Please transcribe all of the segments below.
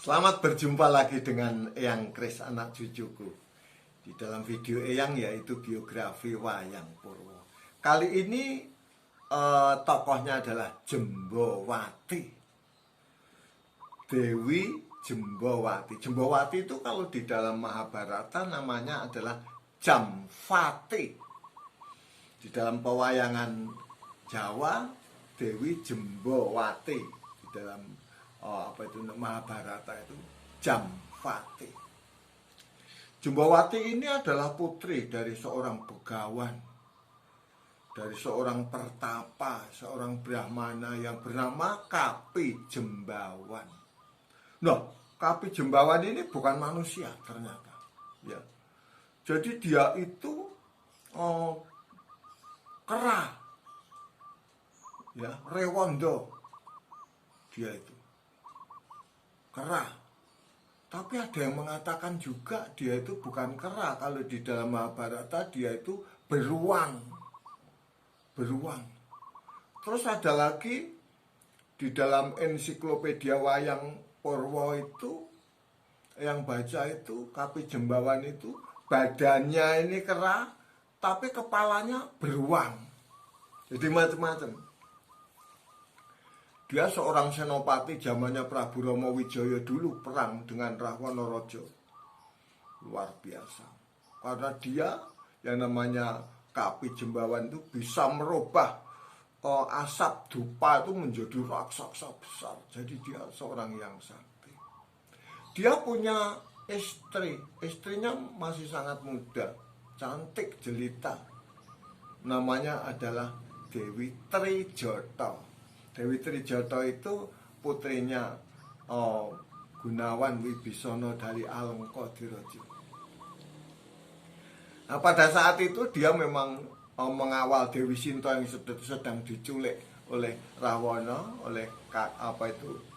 Selamat berjumpa lagi dengan Eyang Kris, anak cucuku. Di dalam video Eyang yaitu biografi Wayang Purwo. Kali ini tokohnya adalah Jembowati, Dewi Jembowati. Jembowati itu kalau di dalam Mahabharata namanya adalah Jamvati. Di dalam pewayangan Jawa, Dewi Jembowati. Di dalam Mahabharata itu Jamvati. Jembowati ini adalah putri dari seorang begawan, dari seorang pertapa, seorang brahmana yang bernama Kapi Jembawan. Nah, Kapi Jembawan ini bukan manusia ternyata, ya. Jadi dia itu kera, ya, rewondo. Dia itu kera. Tapi ada yang mengatakan juga dia itu bukan kera. Kalau di dalam Mahabharata dia itu beruang. Beruang. Terus ada lagi di dalam ensiklopedia Wayang Purwo itu, yang baca itu Kapi Jembawan itu badannya ini kera, tapi kepalanya beruang. Jadi macam-macam. Dia seorang senopati zamannya Prabu Rama Wijaya dulu perang dengan Rahwana Raja. Luar biasa. Karena dia yang namanya Kapi Jembawan itu bisa merubah asap dupa itu menjadi raksasa besar. Jadi dia seorang yang sakti. Dia punya istri. Istrinya masih sangat muda, cantik jelita. Namanya adalah Dewi Trijata. Dewi Trijata itu putrinya Gunawan Wibisono dari Alengka-Diraja. Nah, pada saat itu dia memang mengawal Dewi Sinta yang sedang diculik oleh Rahwana, oleh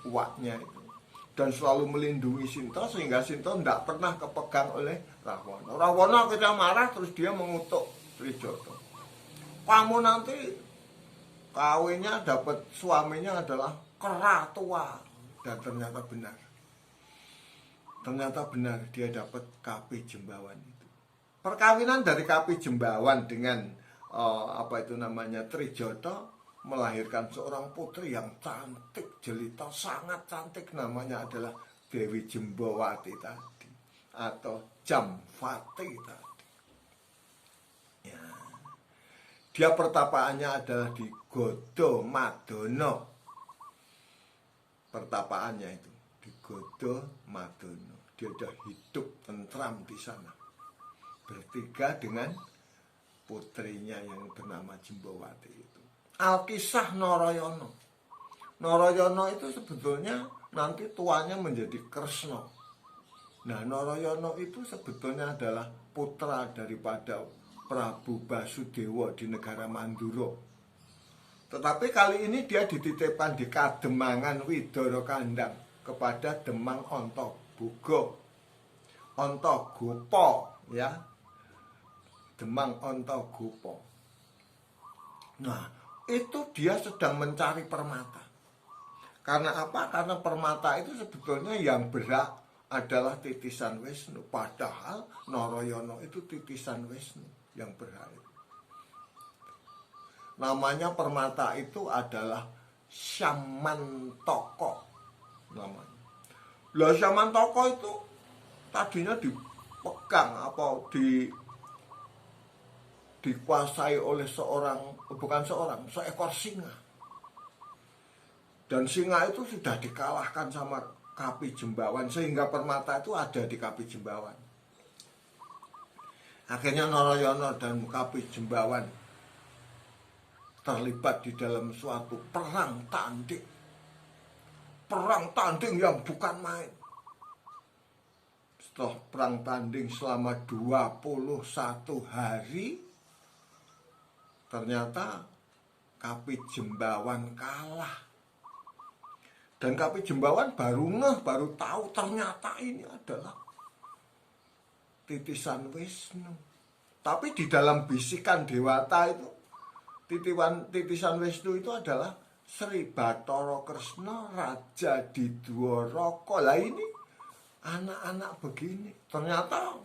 uaknya itu, dan selalu melindungi Sinta sehingga Sinta tidak pernah kepegang oleh Rahwana. Rahwana akhirnya marah, terus dia mengutuk Trijata. Kamu nanti kawinnya dapat suaminya adalah kera tua. Dan ternyata benar. Ternyata benar dia dapat Kapi Jembawan itu. Perkawinan dari Kapi Jembawan dengan Trijata melahirkan seorang putri yang cantik jelita, sangat cantik. Namanya adalah Dewi Jembowati tadi, atau Jamvati tadi. Dia pertapaannya adalah di Godo Madono. Pertapaannya itu di Godo Madono. Dia sudah hidup tentram di sana, bertiga dengan putrinya yang bernama Jembowati itu. Alkisah Narayana. Narayana itu sebetulnya nanti tuanya menjadi Kresna. Nah, Narayana itu sebetulnya adalah putra daripada Prabu Basudewa di negara Mandura. Tetapi kali ini dia dititipkan di Kademangan Widara Kandang kepada Demang Antaboga, Antagopa, ya. Demang Antagopa. Nah, itu dia sedang mencari permata. Karena apa? Karena permata itu sebetulnya yang berhak adalah titisan Wisnu. Padahal Narayana itu titisan Wisnu yang berhak. Namanya permata itu adalah Syamantaka namanya. Lah Syamantaka itu tadinya dipegang dikuasai oleh seekor singa. Dan singa itu sudah dikalahkan sama Kapi Jembawan sehingga permata itu ada di Kapi Jembawan. Akhirnya Narayana dan Kapi Jembawan terlibat di dalam suatu perang tanding. Perang tanding yang bukan main. Setelah perang tanding selama 21 hari, ternyata Kapi Jembawan kalah. Dan Kapi Jembawan baru tahu ternyata ini adalah titisan Wisnu. Tapi di dalam bisikan Dewata itu, titisan Wisnu itu adalah Sri Bathara Kresna Raja di Dwaraka. Lah ini anak-anak begini ternyata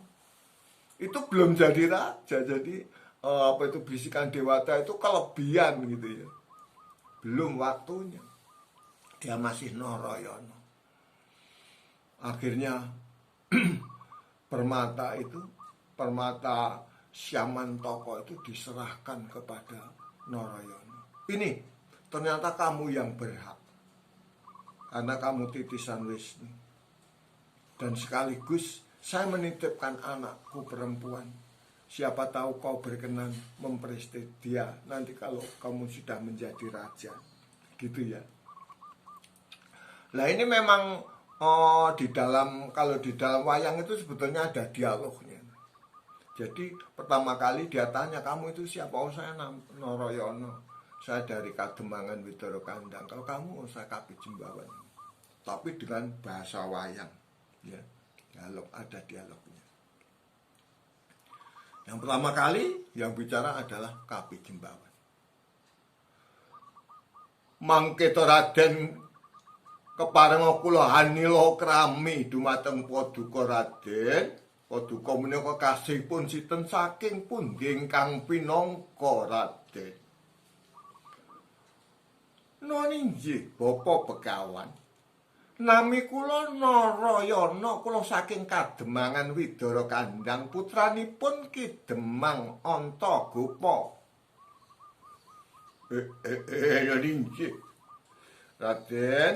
itu belum jadi raja. Jadi apa itu bisikan dewata itu kelebihan gitu ya, belum waktunya, dia masih Narayana. Akhirnya permata Syamantaka itu diserahkan kepada Narayana. Ini ternyata kamu yang berhak, karena kamu titisan Wisnu. Dan sekaligus saya menitipkan anakku perempuan. Siapa tahu kau berkenan memprestis dia nanti kalau kamu sudah menjadi raja. Gitu ya. Nah ini memang kalau di dalam wayang itu sebetulnya ada dialognya. Jadi pertama kali dia tanya, kamu itu siapa? Oh saya Narayana. Saya dari Kademangan Widara Kandang. Kalau kamu, saya Kapi Jembawan. Tapi dengan bahasa wayang. Ya, ada dialognya. Yang pertama kali yang bicara adalah Kapi Jembawan. Mangketa Raden keparenga kula hanila krami dumateng Paduka Raden. Paduka menika kasihipun sinten saking pundi ingkang pinangka Raden? Noni nggih Bapa Begawan. Nami kula Narayana, kula saking Kademangan Widara Kandang, putranipun Ki Demang Antagopa. Nggih. Raden,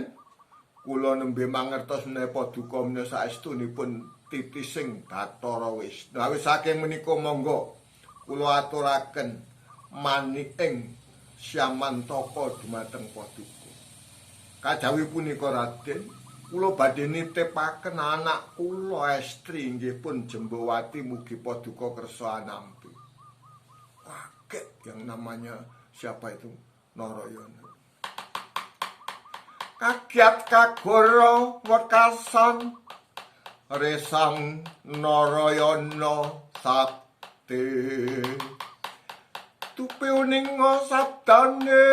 kula nembe mangertos menawi Paduka menika saestunipun titising Bathara Wisnu. Awit saking menika monggo kula aturaken maniing Syamantaka dumateng Paduka. Kajawi punika Raden, kula badhe nitipaken anak kula estri nggih pun Jembawati mugi Paduka kersa anampi. Kaget yang namanya siapa itu? Narayana. Kagiat kagoro wekasan resang Narayana sakti. Tupiuning sabdane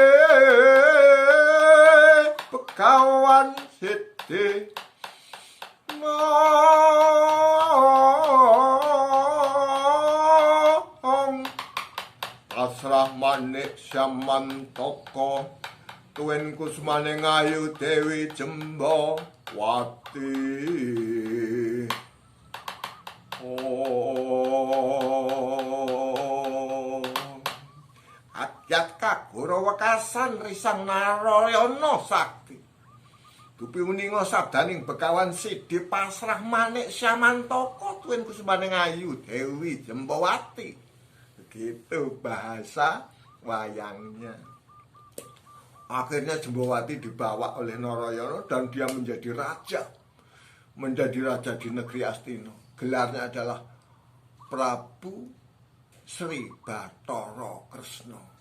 Begawan Siti pasrah manik Syamantaka tuwin kusmaning ayu Dewi Jembawati. Agyat kagoro wekasan risang Narayana sakti. Dupi uninga sabdaning Begawan Siti pasrah manik Syamantaka tuwin kusmaning ayu Dewi Jembawati. Begitu bahasa wayangnya. Akhirnya Jembawati dibawa oleh Narayana dan dia menjadi raja. Menjadi raja di negeri Astina. Gelarnya adalah Prabu Sri Bathara Kresna.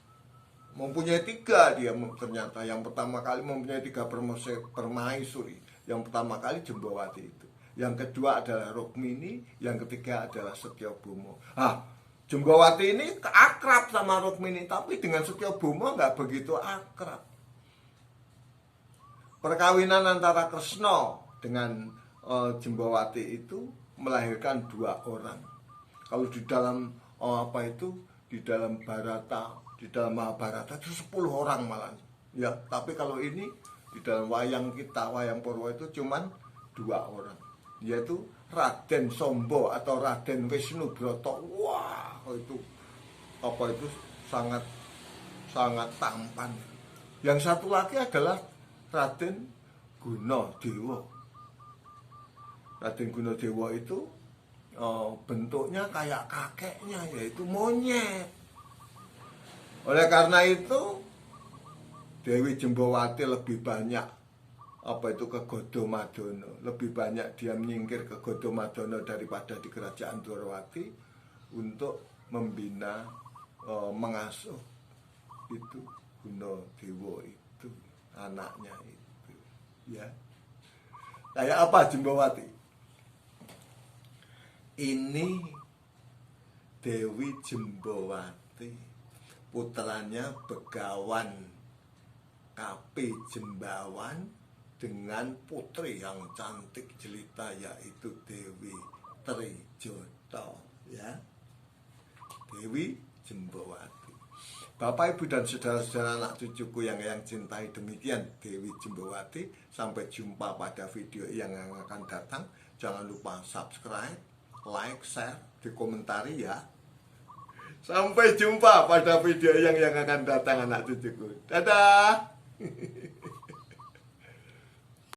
Mempunyai 3 dia ternyata. Yang pertama kali mempunyai 3 permaisuri. Yang pertama kali Jembawati itu. Yang kedua adalah Rukmini. Yang ketiga adalah Setyabhuma. Jembawati ini akrab sama Rukmini, tapi dengan Setyabhuma nggak begitu akrab. Perkawinan antara Kresna dengan Jembawati itu melahirkan 2 orang. Kalau di dalam di dalam Mahabharata itu 10 orang malah. Ya, tapi kalau ini di dalam wayang kita, wayang Purwa itu cuman 2 orang. Yaitu Raden Sombo atau Raden Wisnubrata. Wah, itu sangat tampan. Yang satu lagi adalah Raden Gunadewa. Raden Gunadewa itu bentuknya kayak kakeknya, yaitu monyet. Oleh karena itu Dewi Jembawati lebih banyak ke Godomadana, lebih banyak dia menyingkir ke Godomadana daripada di kerajaan Dwarawati untuk membina mengasuh itu Gunadewa itu anaknya itu, ya. Kayak apa Jembawati? Ini Dewi Jembawati, putranya Begawan Kapi Jembawan dengan putri yang cantik jelita, yaitu Dewi Trijoto, ya, Dewi Jembawati. Bapak, Ibu, dan saudara-saudara anak cucuku yang cintai, demikian Dewi Jembawati. Sampai jumpa pada video yang akan datang. Jangan lupa subscribe, like, share, dikomentari ya. Sampai jumpa pada video yang akan datang anak cucuku. Dadah.